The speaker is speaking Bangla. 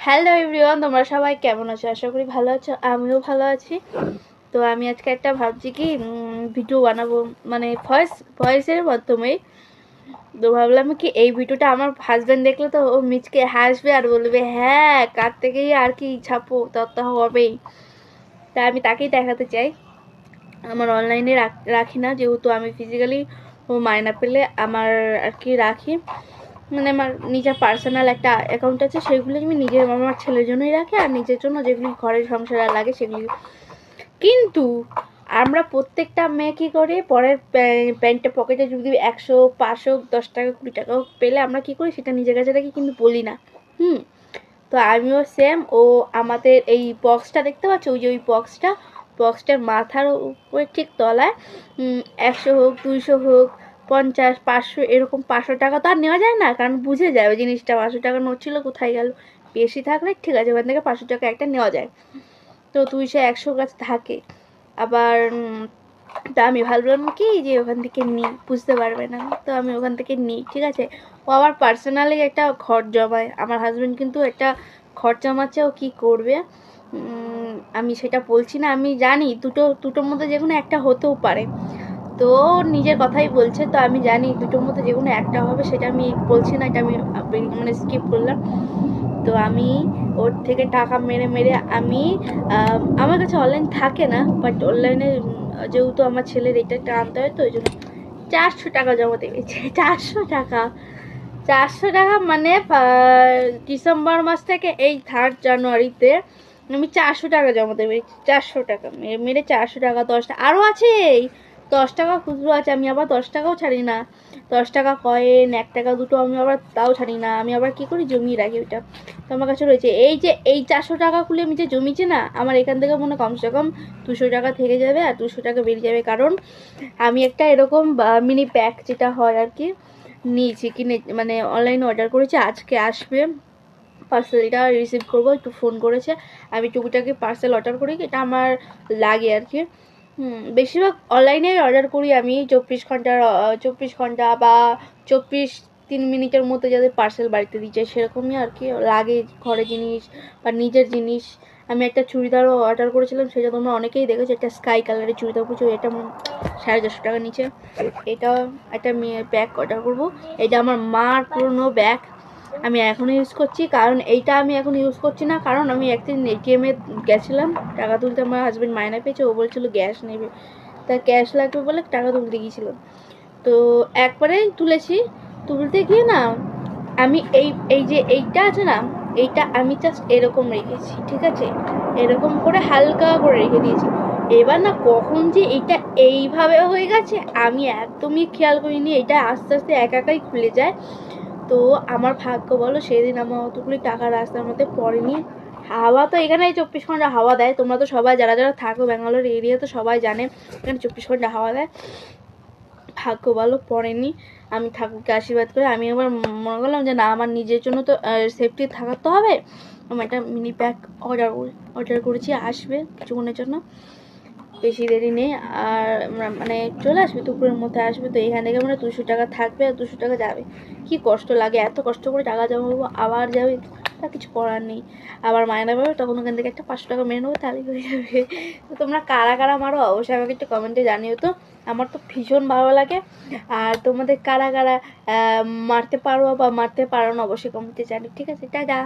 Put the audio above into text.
হ্যালো এভরিওয়ান, তোমরা সবাই কেমন আছো? আশা করি ভালো আছো, আমিও ভালো আছি। তো আমি আজকে একটা ভাবছি কি ভিডিও বানাবো, মানে ভয়েসের মাধ্যমে। তো ভাবলাম কি এই ভিডিওটা আমার হাজব্যান্ড দেখলে তো ও মিচকে হাসবে আর বলবে হ্যাঁ কার থেকেই আর কি ছাপো, তত হবেই। তাই আমি তাকেই দেখাতে চাই। আমার অনলাইনে রাখি না, যেহেতু আমি ফিজিক্যালি ও মায়না পেলে আমার আর কি রাখি, মানে আমার নিজের পার্সোনাল একটা অ্যাকাউন্ট আছে, সেগুলো আমি নিজের আমার ছেলের জন্যই রাখি, আর নিজের জন্য যেগুলি ঘরের সংসারে লাগে সেগুলি। কিন্তু আমরা প্রত্যেকটা মেয়ে কী করি, পরের প্যান্টের পকেটে যদি 100, 500, 10 টাকা, 20 টাকা পেলে আমরা কী করি, সেটা নিজের কাছে রাখি, কিন্তু বলি না। তো আমিও সেম। ও আমাদের এই বক্সটা দেখতে পাচ্ছ, ওই যে ওই বক্সটার মাথার উপরে ঠিক তলায় 100 হোক, 200 হোক, 50, 500, এরকম 500 টাকা তো আর নেওয়া যায় না, কারণ বুঝে যায় ওই জিনিসটা 500 টাকা নোট ছিল কোথায় গেল। বেশি থাকলে ঠিক আছে, ওখান থেকে 500 টাকা একটা নেওয়া যায়। তো 200, 100 কাছে থাকে। আবার তা আমি ভাবলাম কি যে ওখান থেকে নিই, বুঝতে পারবে না, তো আমি ওখান থেকে নিই, ঠিক আছে। ও আবার পার্সোনালি একটা ঘর জমায়, আমার হাজব্যান্ড কিন্তু একটা ঘর জমাচ্ছে, ও কী করবে আমি সেটা বলছি না। আমি জানি দুটোর মধ্যে যে কোনো একটা হতেও পারে, তো নিজের কথাই বলছে, তো আমি জানি দুটোর মধ্যে যে কোনো একটা হবে, সেটা আমি বলছি না, এটা আমি মানে স্কিপ করলাম। তো আমি ওর থেকে টাকা মেরে মেরে আমি আমার কাছে অনলাইন থাকে না, বাট অনলাইনে যেহেতু আমার ছেলের এটা একটা আনতে হয়, তো ওই জন্য 400 টাকা জমাতে গেছে। 400 টাকা, 400 টাকা, মানে ডিসেম্বর মাস থেকে এই 3rd জানুয়ারিতে আমি 400 টাকা জমাতে পেরেছি। 400 টাকা মেরে 400 টাকা, 10 টাকা আরও আছে, 10 টাকা খুচরো আছে। আমি আবার 10 টাকাও ছাড়ি না, 10 টাকা কয়েন, 1 টাকা দুটো আমি আবার তাও ছাড়ি না। আমি আবার কি করি, জমিয়ে রাখি ওইটা। তো আমার কাছে রয়েছে এই যে এই 400 টাকা খুলে আমি যে জমিয়েছি না, আমার এখান থেকে মনে কমসে কম 200 টাকা থেকে যাবে, আর 200 টাকা বেরিয়ে যাবে, কারণ আমি একটা এরকম মিনি প্যাক যেটা হয় আর কি নিয়েছি, কিনে মানে অনলাইনে অর্ডার করেছি, আজকে আসবে পার্সেলটা রিসিভ করবো। একটু ফোন করেছে, আমি টুকিটাকি পার্সেল অর্ডার করি, এটা আমার লাগে আর কি। বেশিরভাগ অনলাইনে অর্ডার করি আমি 24 ঘন্টা বা 3 মিনিটের মধ্যে যাদের পার্সেল বাড়িতে দিচ্ছে, সেরকমই আর কি লাগে, ঘরে জিনিস বা নিজের জিনিস। আমি একটা চুড়িদারও অর্ডার করেছিলাম, সেটা তোমরা অনেকেই দেখেছো, একটা স্কাই কালারের চুড়িদার, বুঝছো, এটা 450 টাকা নিচে। এটা একটা ব্যাগ অর্ডার করবো, এটা আমার মার পুরনো ব্যাগ, আমি এখনও ইউজ করছি। কারণ এইটা আমি এখন ইউজ করছি না, কারণ আমি একদিন এটিএমে গেছিলাম টাকা তুলতে, আমার হাজব্যান্ড মায়না পেয়েছে, ও বলছিল গ্যাস নেবে, তা ক্যাশ লাগবে বলে টাকা তুলতে গিয়েছিল। তো একবারেই তুলেছি, তুলতে গিয়ে না আমি এই যে এইটা আছে না, এইটা আমি জাস্ট এরকম রেখেছি, ঠিক আছে, এরকম করে হালকা করে রেখে দিয়েছি। এবার না কখন যে এইটা এইভাবে হয়ে গেছে আমি একদমই খেয়াল করিনি, এটা আস্তে আস্তে একাই খুলে যায়। তো আমার ভাগ্য বলো সেদিন আমার অতগুলি টাকা রাস্তার মধ্যে পড়েনি। হাওয়া তো এখানে 24 ঘন্টা হাওয়া দেয়, তোমরা তো সবাই যারা যারা থাকো ব্যাঙ্গালোর এরিয়া তো সবাই জানে এখানে 24 ঘন্টা হাওয়া দেয়। ভাগ্য ভালো পড়েনি, আমি ঠাকুরকে আশীর্বাদ করে আমি আবার মনে করলাম যে না, আমার নিজের জন্য তো সেফটি থাকার তো হবে। আমি একটা মিনি প্যাক অর্ডার করেছি, আসবে কিছুক্ষণের জন্য, বেশি দেরি নেই। আর মানে চলে আসবে, দুপুরের মধ্যে আসবে। তো এখান থেকে মানে 200 টাকা থাকবে আর 200 টাকা যাবে। কি কষ্ট লাগে, এত কষ্ট করে টাকা জমাবো আবার যাবে, তা কিছু করার নেই। আবার মায়না পাবে, তখন ওখান থেকে একটা 500 টাকা মেরে নেবো, তাহলেই হয়ে যাবে। তো তোমরা কারা কারা মারো অবশ্যই আমাকে একটু কমেন্টে জানিও তো, আমার তো ভীষণ ভালো লাগে। আর তোমাদের কারা কারা মারতে পারো বা মারতে পারো না অবশ্যই কমেন্টে জানিও, ঠিক আছে, টাটা।